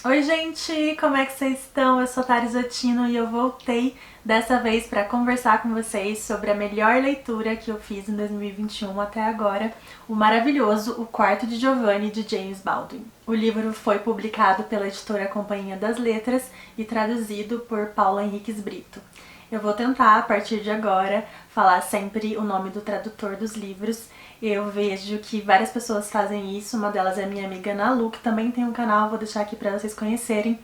Oi gente, como é que vocês estão? Eu sou Tharis Ottino e eu voltei dessa vez para conversar com vocês sobre a melhor leitura que eu fiz em 2021 até agora, o maravilhoso O Quarto de Giovanni, de James Baldwin. O livro foi publicado pela editora Companhia das Letras e traduzido por Paula Henriques Brito. Eu vou tentar, a partir de agora, falar sempre o nome do tradutor dos livros. Eu vejo que várias pessoas fazem isso, uma delas é a minha amiga Ana Lu, que também tem um canal, vou deixar aqui para vocês conhecerem.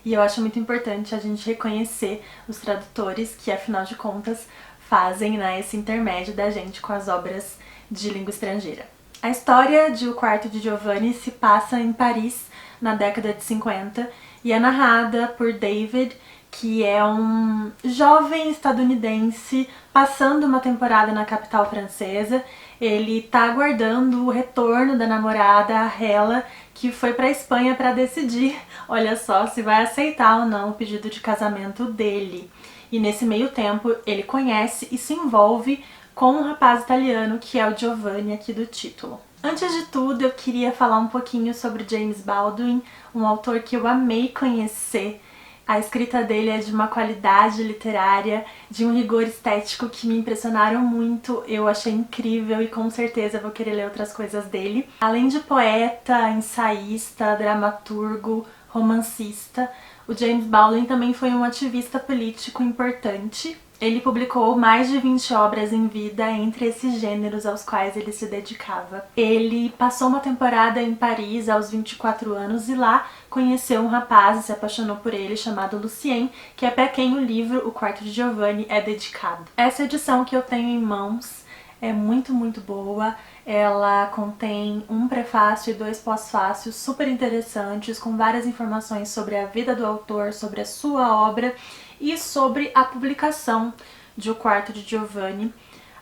E eu acho muito importante a gente reconhecer os tradutores, que afinal de contas fazem esse intermédio da gente com as obras de língua estrangeira. A história de O Quarto de Giovanni se passa em Paris, na década de 50, e é narrada por David, que é um jovem estadunidense passando uma temporada na capital francesa. Ele tá aguardando o retorno da namorada, a Hela, que foi pra Espanha para decidir, olha só, se vai aceitar ou não o pedido de casamento dele. E nesse meio tempo ele conhece e se envolve com um rapaz italiano que é o Giovanni aqui do título. Antes de tudo, eu queria falar um pouquinho sobre James Baldwin, um autor que eu amei conhecer. A escrita dele é de uma qualidade literária, de um rigor estético que me impressionaram muito, eu achei incrível e com certeza vou querer ler outras coisas dele. Além de poeta, ensaísta, dramaturgo, romancista, o James Baldwin também foi um ativista político importante. Ele publicou mais de 20 obras em vida entre esses gêneros aos quais ele se dedicava. Ele passou uma temporada em Paris aos 24 anos e lá conheceu um rapaz e se apaixonou por ele chamado Lucien, que é para quem o livro O Quarto de Giovanni é dedicado. Essa edição que eu tenho em mãos é muito boa. Ela contém um prefácio e 2 pós-fácios super interessantes, com várias informações sobre a vida do autor, sobre a sua obra e sobre a publicação de O Quarto de Giovanni.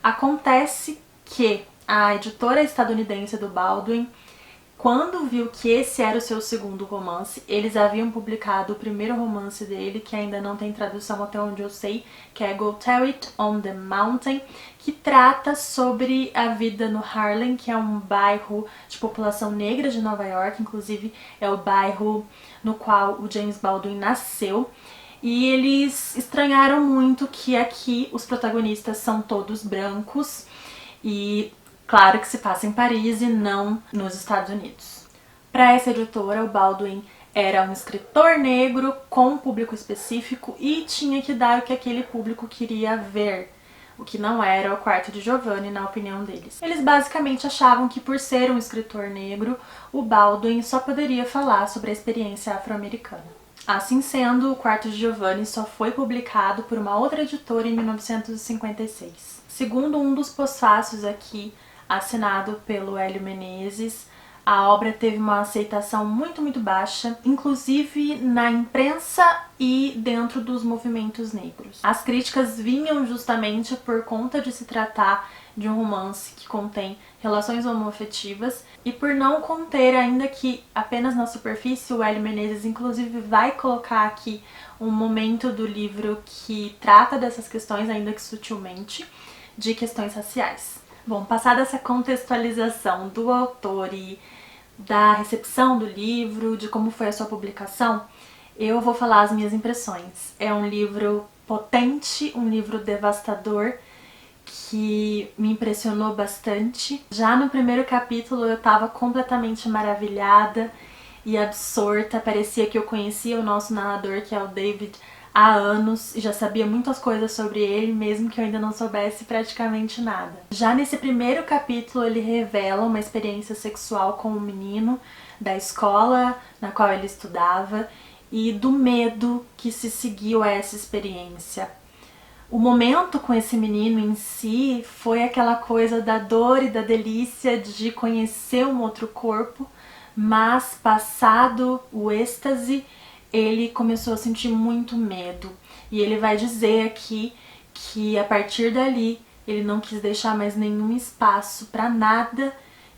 Acontece que a editora estadunidense do Baldwin, quando viu que esse era o seu segundo romance, eles haviam publicado o primeiro romance dele, que ainda não tem tradução até onde eu sei, que é Go Tell It on the Mountain, que trata sobre a vida no Harlem, que é um bairro de população negra de Nova York, inclusive é o bairro no qual o James Baldwin nasceu. E eles estranharam muito que aqui os protagonistas são todos brancos e claro que se passa em Paris e não nos Estados Unidos. Para essa editora, o Baldwin era um escritor negro com um público específico e tinha que dar o que aquele público queria ver, o que não era O Quarto de Giovanni, na opinião deles. Eles basicamente achavam que por ser um escritor negro, o Baldwin só poderia falar sobre a experiência afro-americana. Assim sendo, O Quarto de Giovanni só foi publicado por uma outra editora em 1956. Segundo um dos pós-fácios aqui, assinado pelo Hélio Menezes, a obra teve uma aceitação muito baixa, inclusive na imprensa e dentro dos movimentos negros. As críticas vinham justamente por conta de se tratar de um romance que contém relações homoafetivas e por não conter, ainda que apenas na superfície, o Hélio Menezes inclusive vai colocar aqui um momento do livro que trata dessas questões, ainda que sutilmente, de questões raciais. Bom, passada essa contextualização do autor e da recepção do livro, de como foi a sua publicação, eu vou falar as minhas impressões. É um livro potente, um livro devastador, que me impressionou bastante. Já no primeiro capítulo eu estava completamente maravilhada e absorta, parecia que eu conhecia o nosso narrador, que é o David, há anos e já sabia muitas coisas sobre ele, mesmo que eu ainda não soubesse praticamente nada. Já nesse primeiro capítulo ele revela uma experiência sexual com um menino da escola na qual ele estudava e do medo que se seguiu a essa experiência. O momento com esse menino em si foi aquela coisa da dor e da delícia de conhecer um outro corpo, mas passado o êxtase, ele começou a sentir muito medo. E ele vai dizer aqui que a partir dali ele não quis deixar mais nenhum espaço para nada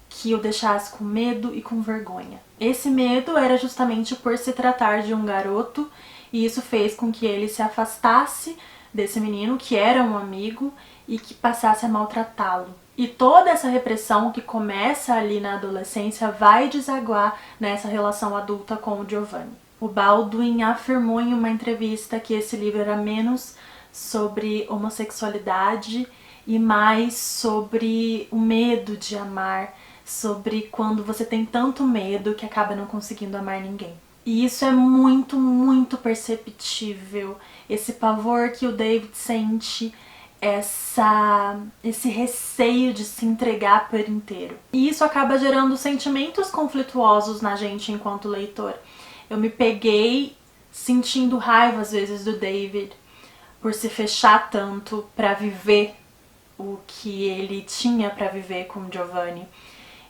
que o deixasse com medo e com vergonha. Esse medo era justamente por se tratar de um garoto, e isso fez com que ele se afastasse desse menino, que era um amigo, e que passasse a maltratá-lo. E toda essa repressão que começa ali na adolescência vai desaguar nessa relação adulta com o Giovanni. O Baldwin afirmou em uma entrevista que esse livro era menos sobre homossexualidade e mais sobre o medo de amar, sobre quando você tem tanto medo que acaba não conseguindo amar ninguém. E isso é muito, muito perceptível. Esse pavor que o David sente, esse receio de se entregar por inteiro. E isso acaba gerando sentimentos conflituosos na gente enquanto leitor. Eu me peguei sentindo raiva às vezes do David por se fechar tanto para viver o que ele tinha para viver com Giovanni.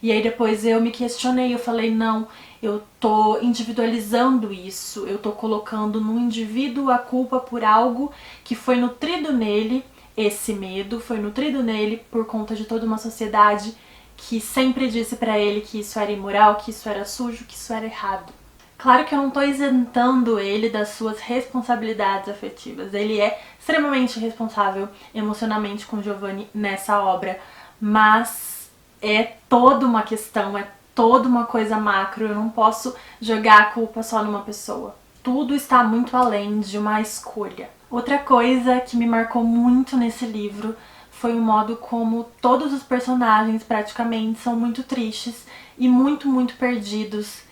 E aí depois eu me questionei, eu falei, não, eu tô individualizando isso, eu tô colocando no indivíduo a culpa por algo que foi nutrido nele, esse medo foi nutrido nele por conta de toda uma sociedade que sempre disse pra ele que isso era imoral, que isso era sujo, que isso era errado. Claro que eu não tô isentando ele das suas responsabilidades afetivas, ele é extremamente responsável emocionalmente com Giovanni nessa obra, mas é toda uma questão, é toda uma coisa macro, eu não posso jogar a culpa só numa pessoa. Tudo está muito além de uma escolha. Outra coisa que me marcou muito nesse livro foi o modo como todos os personagens praticamente são muito tristes e muito, muito perdidos.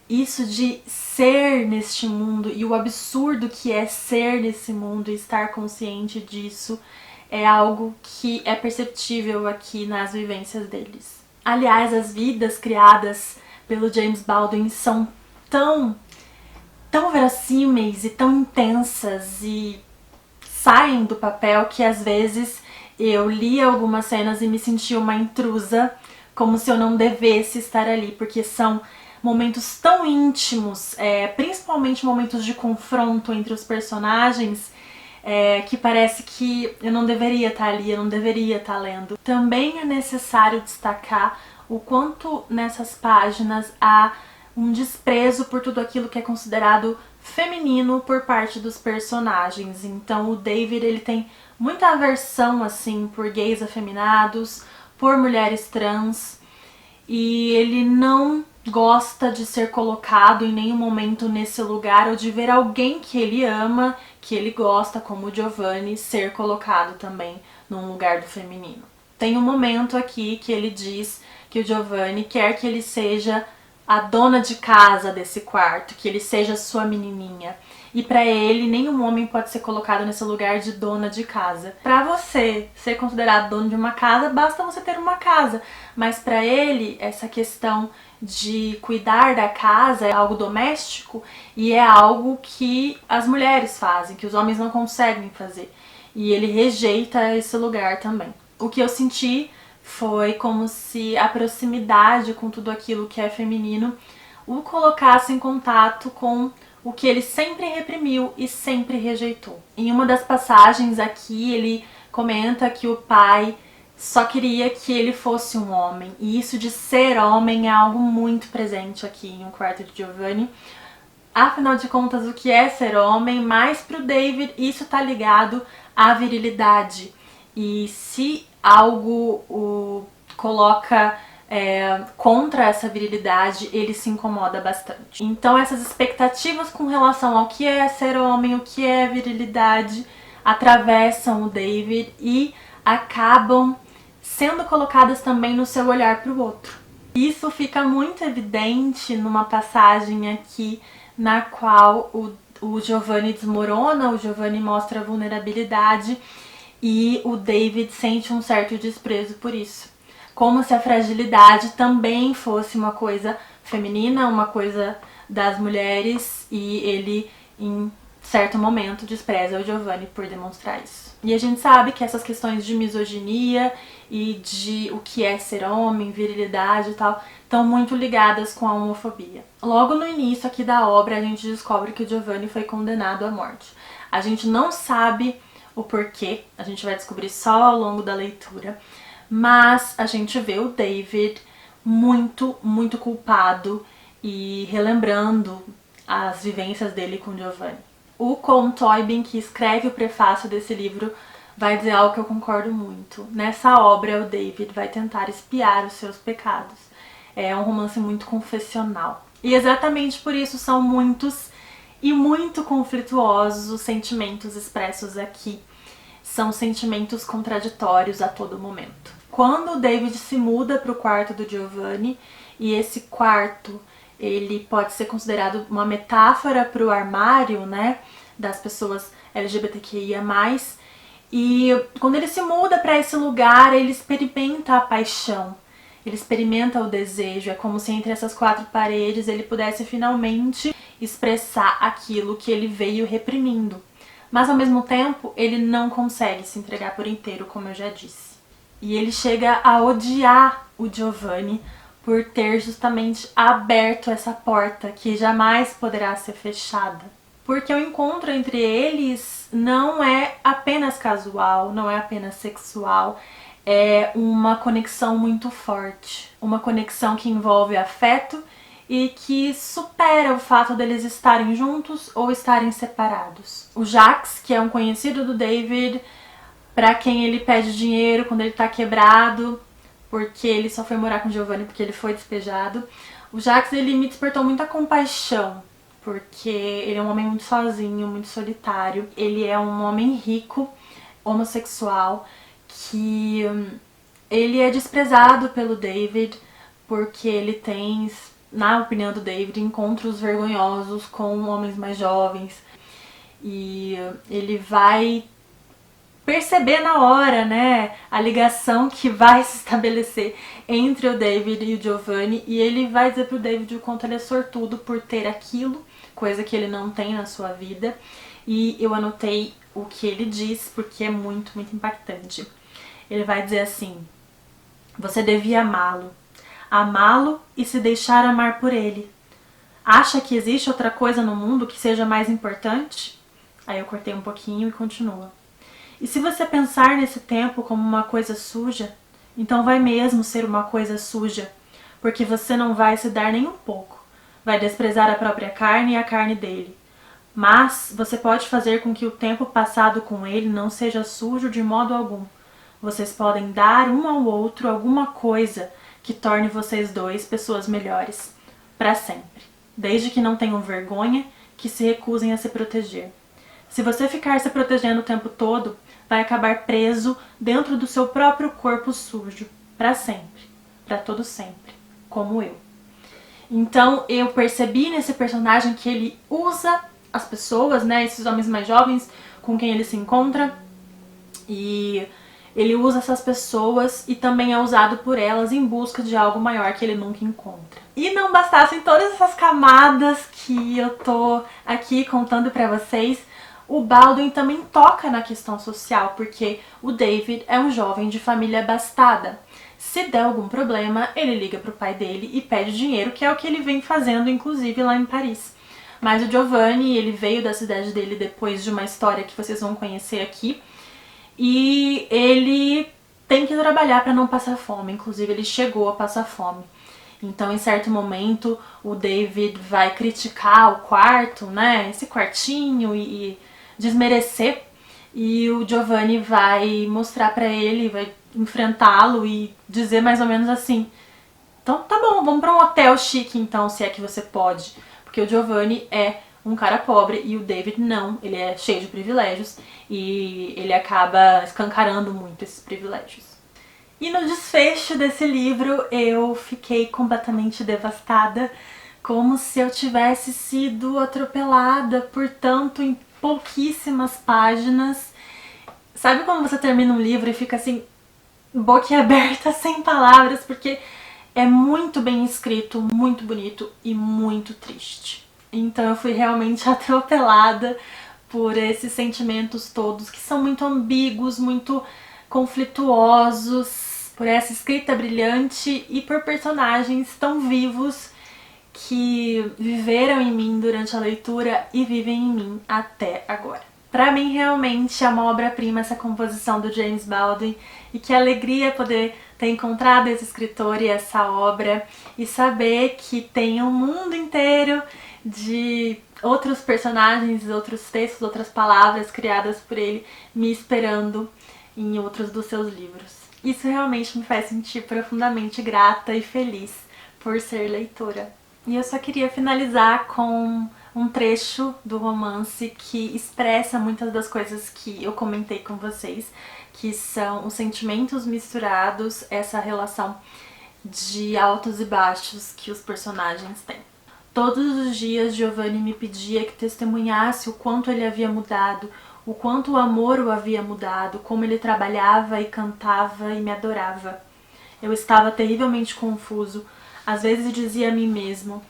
Isso de ser neste mundo e o absurdo que é ser nesse mundo e estar consciente disso é algo que é perceptível aqui nas vivências deles. Aliás, as vidas criadas pelo James Baldwin são tão verossímeis e tão intensas e saem do papel que às vezes eu lia algumas cenas e me sentia uma intrusa, como se eu não devesse estar ali, porque são momentos tão íntimos, principalmente momentos de confronto entre os personagens, que parece que eu não deveria estar ali, eu não deveria estar lendo. Também é necessário destacar o quanto nessas páginas há um desprezo por tudo aquilo que é considerado feminino por parte dos personagens. Então o David, ele tem muita aversão assim por gays afeminados, por mulheres trans, e ele não gosta de ser colocado em nenhum momento nesse lugar ou de ver alguém que ele ama, que ele gosta, como o Giovanni, ser colocado também num lugar do feminino. Tem um momento aqui que ele diz que o Giovanni quer que ele seja a dona de casa desse quarto, que ele seja sua menininha. E pra ele, nenhum homem pode ser colocado nesse lugar de dona de casa. Pra você ser considerado dono de uma casa, basta você ter uma casa. Mas pra ele, essa questão de cuidar da casa é algo doméstico e é algo que as mulheres fazem, que os homens não conseguem fazer. E ele rejeita esse lugar também. O que eu senti foi como se a proximidade com tudo aquilo que é feminino o colocasse em contato com o que ele sempre reprimiu e sempre rejeitou. Em uma das passagens aqui, ele comenta que o pai só queria que ele fosse um homem, e isso de ser homem é algo muito presente aqui em O Quarto de Giovanni. Afinal de contas, o que é ser homem? Mas pro David isso tá ligado à virilidade, e se algo o coloca contra essa virilidade, ele se incomoda bastante. Então essas expectativas com relação ao que é ser homem, o que é virilidade, atravessam o David e acabam sendo colocadas também no seu olhar para o outro. Isso fica muito evidente numa passagem aqui na qual o Giovanni desmorona, o Giovanni mostra a vulnerabilidade e o David sente um certo desprezo por isso. Como se a fragilidade também fosse uma coisa feminina, uma coisa das mulheres, e ele, em certo momento, despreza o Giovanni por demonstrar isso. E a gente sabe que essas questões de misoginia e de o que é ser homem, virilidade e tal, estão muito ligadas com a homofobia. Logo no início aqui da obra, a gente descobre que o Giovanni foi condenado à morte. A gente não sabe o porquê, a gente vai descobrir só ao longo da leitura, mas a gente vê o David muito, muito culpado e relembrando as vivências dele com Giovanni. O Colm Tóibin, que escreve o prefácio desse livro, vai dizer algo que eu concordo muito. Nessa obra, o David vai tentar expiar os seus pecados. É um romance muito confessional. E exatamente por isso são muitos e muito conflituosos os sentimentos expressos aqui. São sentimentos contraditórios a todo momento. Quando o David se muda para o quarto do Giovanni, e esse quarto ele pode ser considerado uma metáfora para o armário, né, das pessoas LGBTQIA+, e quando ele se muda para esse lugar, ele experimenta a paixão, ele experimenta o desejo. É como se entre essas quatro paredes ele pudesse finalmente expressar aquilo que ele veio reprimindo. Mas ao mesmo tempo, ele não consegue se entregar por inteiro, como eu já disse. E ele chega a odiar o Giovanni por ter justamente aberto essa porta que jamais poderá ser fechada. Porque o encontro entre eles não é apenas casual, não é apenas sexual, é uma conexão muito forte. Uma conexão que envolve afeto e que supera o fato deles estarem juntos ou estarem separados. O Jacques, que é um conhecido do David, para quem ele pede dinheiro quando ele tá quebrado, porque ele só foi morar com o Giovanni porque ele foi despejado. O Jacques, ele me despertou muita compaixão, porque ele é um homem muito sozinho, muito solitário. Ele é um homem rico, homossexual, que ele é desprezado pelo David porque ele tem, na opinião do David, encontros vergonhosos com homens mais jovens. E ele vai perceber na hora, né, a ligação que vai se estabelecer entre o David e o Giovanni, e ele vai dizer pro David o quanto ele é sortudo por ter aquilo, coisa que ele não tem na sua vida. E eu anotei o que ele diz porque é muito, muito impactante. Ele vai dizer assim: você devia amá-lo e se deixar amar por ele. Acha que existe outra coisa no mundo que seja mais importante? Aí eu cortei um pouquinho e continua. E se você pensar nesse tempo como uma coisa suja, então vai mesmo ser uma coisa suja, porque você não vai se dar nem um pouco. Vai desprezar a própria carne e a carne dele. Mas você pode fazer com que o tempo passado com ele não seja sujo de modo algum. Vocês podem dar um ao outro alguma coisa que torne vocês dois pessoas melhores, para sempre. Desde que não tenham vergonha, que se recusem a se proteger. Se você ficar se protegendo o tempo todo, vai acabar preso dentro do seu próprio corpo sujo, para sempre, para todo sempre, como eu. Então eu percebi nesse personagem que ele usa as pessoas, né, esses homens mais jovens com quem ele se encontra, e ele usa essas pessoas e também é usado por elas em busca de algo maior que ele nunca encontra. E não bastassem todas essas camadas que eu tô aqui contando pra vocês, o Baldwin também toca na questão social, porque o David é um jovem de família abastada. Se der algum problema, ele liga pro pai dele e pede dinheiro, que é o que ele vem fazendo, inclusive, lá em Paris. Mas o Giovanni, ele veio da cidade dele depois de uma história que vocês vão conhecer aqui, e ele tem que trabalhar para não passar fome. Inclusive, ele chegou a passar fome. Então, em certo momento, o David vai criticar o quarto, né, esse quartinho, e desmerecer, e o Giovanni vai mostrar pra ele, vai enfrentá-lo e dizer mais ou menos assim: então tá bom, vamos pra um hotel chique então, se é que você pode. Porque o Giovanni é um cara pobre e o David não, ele é cheio de privilégios e ele acaba escancarando muito esses privilégios. E no desfecho desse livro eu fiquei completamente devastada, como se eu tivesse sido atropelada por tanto em pouquíssimas páginas. Sabe quando você termina um livro e fica assim, boquiaberta, sem palavras, porque é muito bem escrito, muito bonito e muito triste. Então eu fui realmente atropelada por esses sentimentos todos que são muito ambíguos, muito conflituosos, por essa escrita brilhante e por personagens tão vivos que viveram em mim durante a leitura e vivem em mim até agora. Pra mim, realmente é uma obra-prima essa composição do James Baldwin, e que alegria poder ter encontrado esse escritor e essa obra, e saber que tem um mundo inteiro de outros personagens, outros textos, outras palavras criadas por ele me esperando em outros dos seus livros. Isso realmente me faz sentir profundamente grata e feliz por ser leitora. E eu só queria finalizar com um trecho do romance que expressa muitas das coisas que eu comentei com vocês, que são os sentimentos misturados, essa relação de altos e baixos que os personagens têm. Todos os dias Giovanni me pedia que testemunhasse o quanto ele havia mudado, o quanto o amor o havia mudado, como ele trabalhava e cantava e me adorava. Eu estava terrivelmente confuso, às vezes dizia a mim mesmo: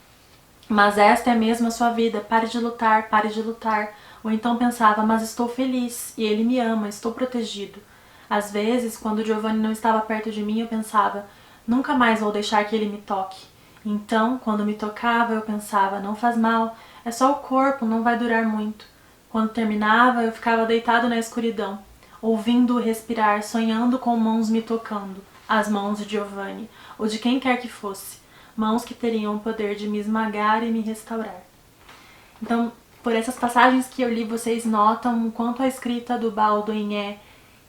mas esta é mesmo a sua vida, pare de lutar, pare de lutar. Ou então pensava: mas estou feliz, e ele me ama, estou protegido. Às vezes, quando Giovanni não estava perto de mim, eu pensava: nunca mais vou deixar que ele me toque. Então, quando me tocava, eu pensava: não faz mal, é só o corpo, não vai durar muito. Quando terminava, eu ficava deitado na escuridão, ouvindo-o respirar, sonhando com mãos me tocando, as mãos de Giovanni, ou de quem quer que fosse, mãos que teriam o poder de me esmagar e me restaurar. Então, por essas passagens que eu li, vocês notam o quanto a escrita do Baldwin é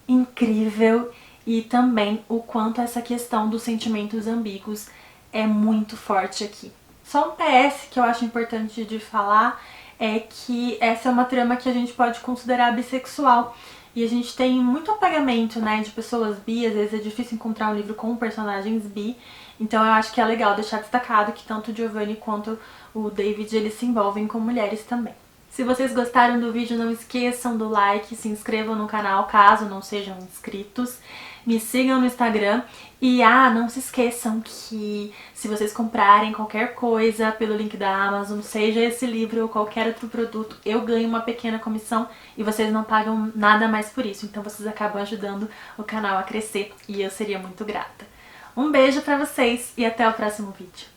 incrível e também o quanto essa questão dos sentimentos ambíguos é muito forte aqui. Só um PS que eu acho importante de falar é que essa é uma trama que a gente pode considerar bissexual. E a gente tem muito apagamento, né, de pessoas bi, às vezes é difícil encontrar um livro com personagens bi. Então eu acho que é legal deixar destacado que tanto o Giovanni quanto o David, eles se envolvem com mulheres também. Se vocês gostaram do vídeo, não esqueçam do like, se inscrevam no canal caso não sejam inscritos, me sigam no Instagram e não se esqueçam que se vocês comprarem qualquer coisa pelo link da Amazon, seja esse livro ou qualquer outro produto, eu ganho uma pequena comissão e vocês não pagam nada mais por isso, então vocês acabam ajudando o canal a crescer e eu seria muito grata. Um beijo pra vocês e até o próximo vídeo.